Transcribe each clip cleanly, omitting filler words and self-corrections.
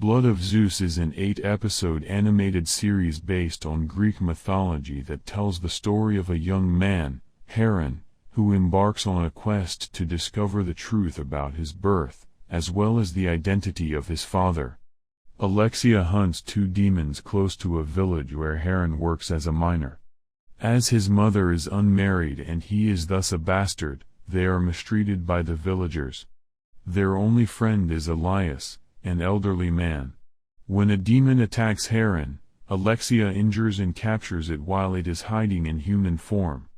Blood of Zeus is an 8-episode animated series based on Greek mythology that tells the story of a young man, Heron, who embarks on a quest to discover the truth about his birth, as well as the identity of his father. Alexia hunts 2 demons close to a village where Heron works as a miner. As his mother is unmarried and he is thus a bastard, they are mistreated by the villagers. Their only friend is Elias, an elderly man. When a demon attacks Heron, Alexia injures and captures it while it is hiding in human form.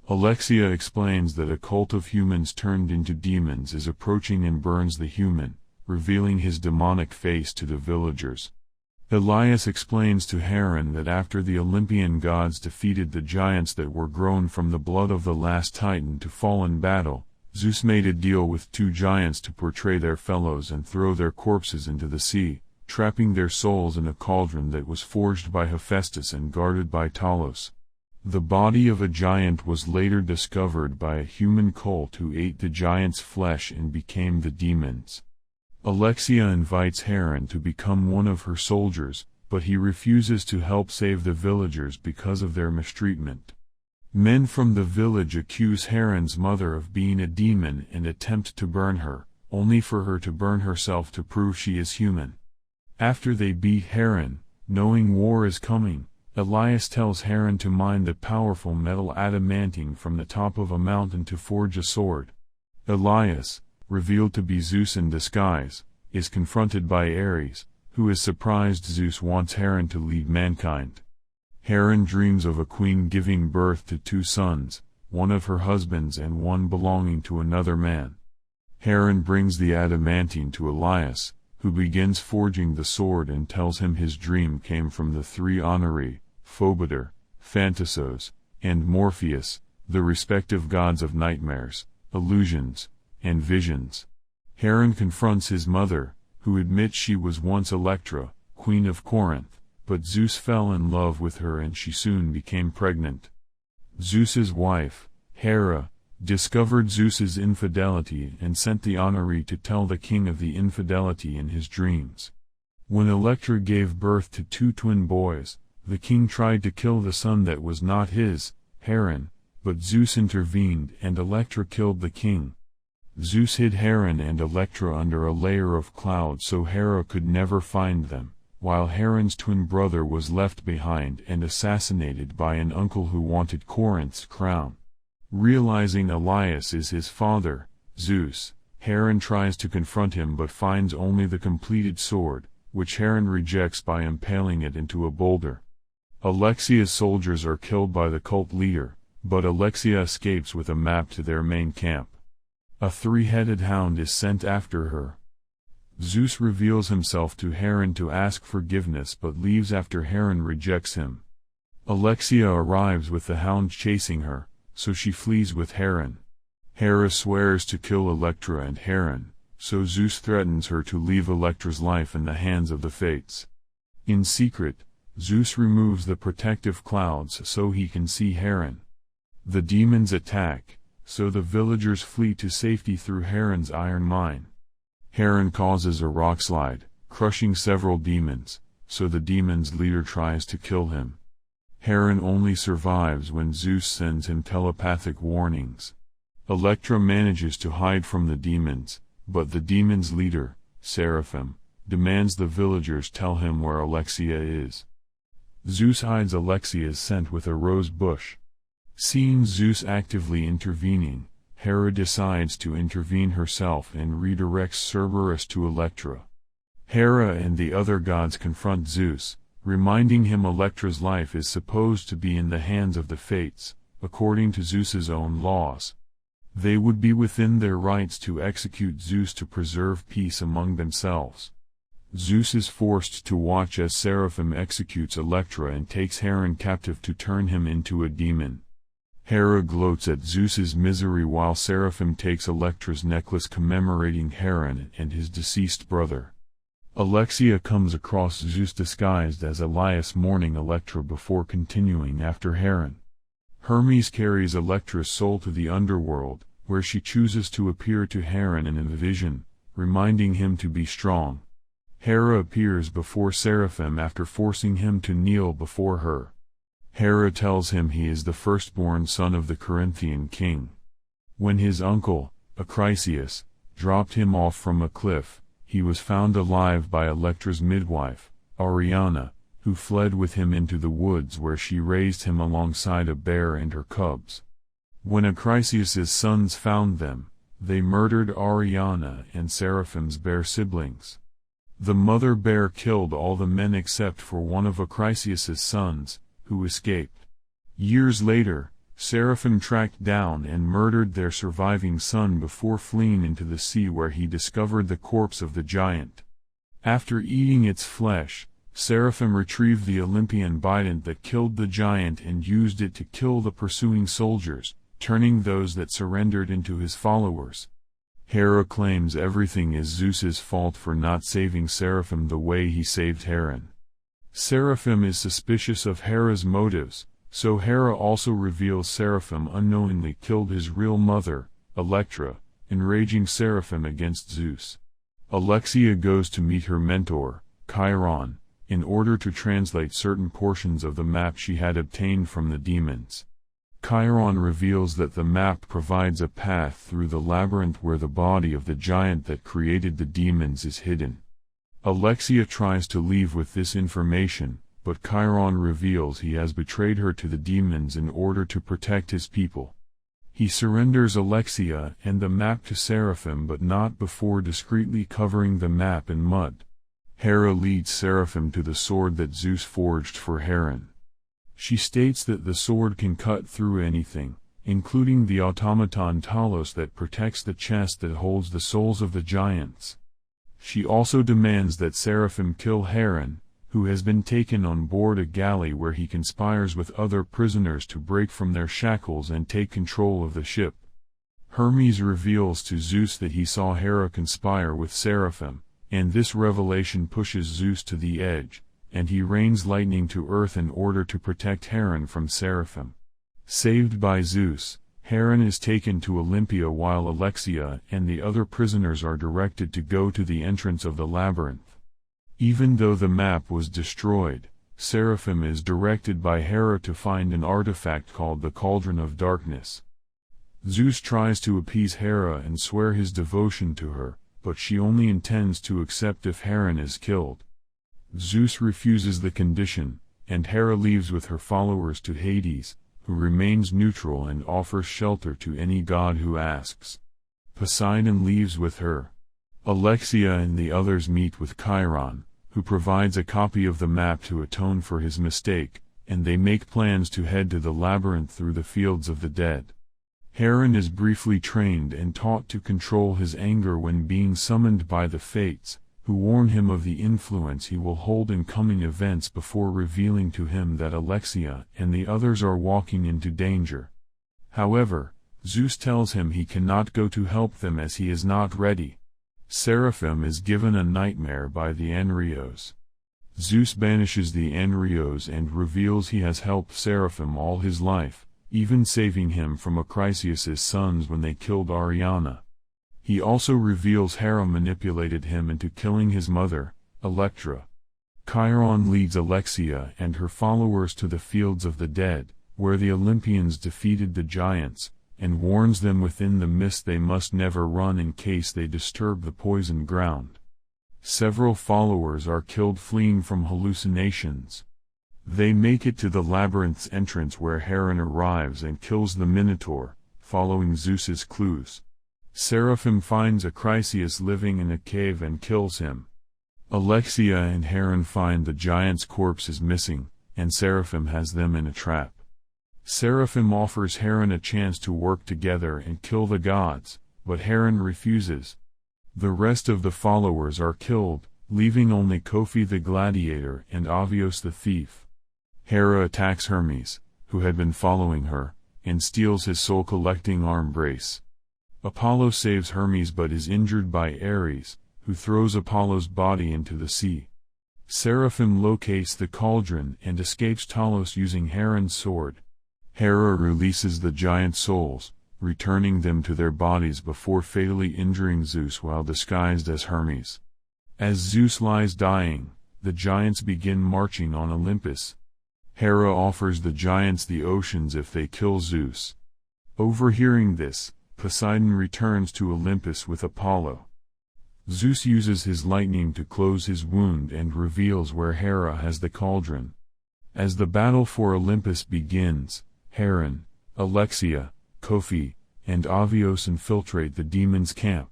Alexia explains that a cult of humans turned into demons is approaching and burns the human, revealing his demonic face to the villagers. Elias explains to Heron that after the Olympian gods defeated the giants that were grown from the blood of the last Titan to fall in battle, Zeus made a deal with 2 giants to portray their fellows and throw their corpses into the sea, trapping their souls in a cauldron that was forged by Hephaestus and guarded by Talos. The body of a giant was later discovered by a human cult who ate the giant's flesh and became the demons. Alexia invites Heron to become one of her soldiers, but he refuses to help save the villagers because of their mistreatment. Men from the village accuse Heron's mother of being a demon and attempt to burn her, only for her to burn herself to prove she is human. After they beat Heron, knowing war is coming, Elias tells Heron to mine the powerful metal adamantine from the top of a mountain to forge a sword. Elias, revealed to be Zeus in disguise, is confronted by Ares, who is surprised Zeus wants Heron to lead mankind. Heron dreams of a queen giving birth to 2 sons, one of her husbands and one belonging to another man. Heron brings the adamantine to Elias, who begins forging the sword and tells him his dream came from the 3 Honoree, Phobetor, Phantasos, and Morpheus, the respective gods of nightmares, illusions, and visions. Heron confronts his mother, who admits she was once Electra, queen of Corinth, but Zeus fell in love with her and she soon became pregnant. Zeus's wife, Hera, discovered Zeus's infidelity and sent the Honoree to tell the king of the infidelity in his dreams. When Electra gave birth to 2 twin boys, the king tried to kill the son that was not his, Heron, but Zeus intervened and Electra killed the king. Zeus hid Heron and Electra under a layer of cloud so Hera could never find them, while Heron's twin brother was left behind and assassinated by an uncle who wanted Corinth's crown. Realizing Elias is his father, Zeus, Heron tries to confront him but finds only the completed sword, which Heron rejects by impaling it into a boulder. Alexia's soldiers are killed by the cult leader, but Alexia escapes with a map to their main camp. A 3-headed hound is sent after her. Zeus reveals himself to Heron to ask forgiveness but leaves after Heron rejects him. Alexia arrives with the hound chasing her, so she flees with Heron. Hera swears to kill Electra and Heron, so Zeus threatens her to leave Electra's life in the hands of the Fates. In secret, Zeus removes the protective clouds so he can see Heron. The demons attack, so the villagers flee to safety through Heron's iron mine. Heron causes a rockslide, crushing several demons, so the demons' leader tries to kill him. Heron only survives when Zeus sends him telepathic warnings. Electra manages to hide from the demons, but the demons' leader, Seraphim, demands the villagers tell him where Alexia is. Zeus hides Alexia's scent with a rose bush. Seeing Zeus actively intervening, Hera decides to intervene herself and redirects Cerberus to Electra. Hera and the other gods confront Zeus, reminding him Electra's life is supposed to be in the hands of the Fates, according to Zeus's own laws. They would be within their rights to execute Zeus to preserve peace among themselves. Zeus is forced to watch as Seraphim executes Electra and takes Heron captive to turn him into a demon. Hera gloats at Zeus's misery while Seraphim takes Electra's necklace commemorating Heron and his deceased brother. Alexia comes across Zeus disguised as Elias mourning Electra before continuing after Heron. Hermes carries Electra's soul to the underworld, where she chooses to appear to Heron in a vision, reminding him to be strong. Hera appears before Seraphim after forcing him to kneel before her. Hera tells him he is the firstborn son of the Corinthian king. When his uncle, Acrisius, dropped him off from a cliff, he was found alive by Electra's midwife, Ariana, who fled with him into the woods where she raised him alongside a bear and her cubs. When Acrisius's sons found them, they murdered Ariana and Seraphim's bear siblings. The mother bear killed all the men except for one of Acrisius's sons, who escaped. Years later, Seraphim tracked down and murdered their surviving son before fleeing into the sea where he discovered the corpse of the giant. After eating its flesh, Seraphim retrieved the Olympian bident that killed the giant and used it to kill the pursuing soldiers, turning those that surrendered into his followers. Hera claims everything is Zeus's fault for not saving Seraphim the way he saved Heron. Seraphim is suspicious of Hera's motives, so Hera also reveals Seraphim unknowingly killed his real mother, Electra, enraging Seraphim against Zeus. Alexia goes to meet her mentor, Chiron, in order to translate certain portions of the map she had obtained from the demons. Chiron reveals that the map provides a path through the labyrinth where the body of the giant that created the demons is hidden. Alexia tries to leave with this information, but Chiron reveals he has betrayed her to the demons in order to protect his people. He surrenders Alexia and the map to Seraphim, but not before discreetly covering the map in mud. Hera leads Seraphim to the sword that Zeus forged for Heron. She states that the sword can cut through anything, including the automaton Talos that protects the chest that holds the souls of the giants. She also demands that Seraphim kill Heron, who has been taken on board a galley where he conspires with other prisoners to break from their shackles and take control of the ship. Hermes reveals to Zeus that he saw Hera conspire with Seraphim, and this revelation pushes Zeus to the edge, and he rains lightning to earth in order to protect Heron from Seraphim. Saved by Zeus, Heron is taken to Olympia while Alexia and the other prisoners are directed to go to the entrance of the labyrinth. Even though the map was destroyed, Seraphim is directed by Hera to find an artifact called the Cauldron of Darkness. Zeus tries to appease Hera and swear his devotion to her, but she only intends to accept if Heron is killed. Zeus refuses the condition, and Hera leaves with her followers to Hades, who remains neutral and offers shelter to any god who asks. Poseidon leaves with her. Alexia and the others meet with Chiron, who provides a copy of the map to atone for his mistake, and they make plans to head to the labyrinth through the fields of the dead. Heron is briefly trained and taught to control his anger when being summoned by the Fates, who warn him of the influence he will hold in coming events before revealing to him that Alexia and the others are walking into danger. However, Zeus tells him he cannot go to help them as he is not ready. Seraphim is given a nightmare by the Enrios. Zeus banishes the Enrios and reveals he has helped Seraphim all his life, even saving him from Acrisius's sons when they killed Ariana. He also reveals Hera manipulated him into killing his mother, Electra. Chiron leads Alexia and her followers to the fields of the dead, where the Olympians defeated the giants, and warns them within the mist they must never run in case they disturb the poisoned ground. Several followers are killed fleeing from hallucinations. They make it to the labyrinth's entrance where Heron arrives and kills the Minotaur, following Zeus's clues. Seraphim finds Acrisius living in a cave and kills him. Alexia and Heron find the giant's corpse is missing, and Seraphim has them in a trap. Seraphim offers Heron a chance to work together and kill the gods, but Heron refuses. The rest of the followers are killed, leaving only Kofi the gladiator and Avios the thief. Hera attacks Hermes, who had been following her, and steals his soul-collecting arm brace. Apollo saves Hermes but is injured by Ares, who throws Apollo's body into the sea. Seraphim locates the cauldron and escapes Talos using Heron's sword. Hera releases the giant souls, returning them to their bodies before fatally injuring Zeus while disguised as Hermes. As Zeus lies dying, the giants begin marching on Olympus. Hera offers the giants the oceans if they kill Zeus. Overhearing this, Poseidon returns to Olympus with Apollo. Zeus uses his lightning to close his wound and reveals where Hera has the cauldron. As the battle for Olympus begins, Heron, Alexia, Kofi, and Avios infiltrate the demons' camp.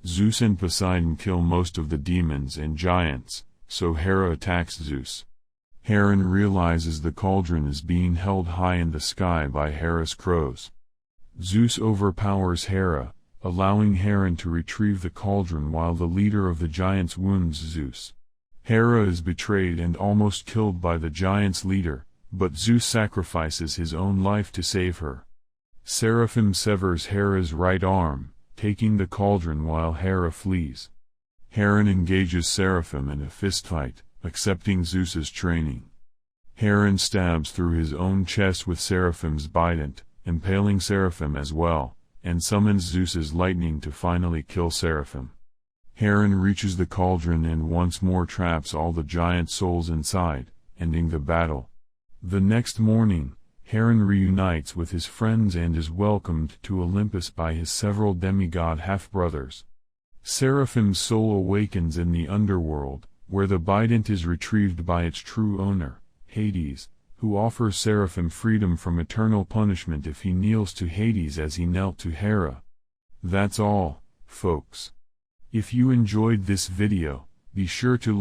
Zeus and Poseidon kill most of the demons and giants, so Hera attacks Zeus. Heron realizes the cauldron is being held high in the sky by Hera's crows. Zeus overpowers Hera, allowing Heron to retrieve the cauldron while the leader of the giants wounds Zeus. Hera is betrayed and almost killed by the giants' leader, but Zeus sacrifices his own life to save her. Seraphim severs Hera's right arm, taking the cauldron while Hera flees. Heron engages Seraphim in a fistfight, accepting Zeus's training. Heron stabs through his own chest with Seraphim's bident, impaling Seraphim as well, and summons Zeus's lightning to finally kill Seraphim. Heron reaches the cauldron and once more traps all the giant souls inside, ending the battle. The next morning, Heron reunites with his friends and is welcomed to Olympus by his several demigod half-brothers. Seraphim's soul awakens in the underworld, where the bident is retrieved by its true owner, Hades, who offers Seraphim freedom from eternal punishment if he kneels to Hades as he knelt to Hera. That's all, folks. If you enjoyed this video, be sure to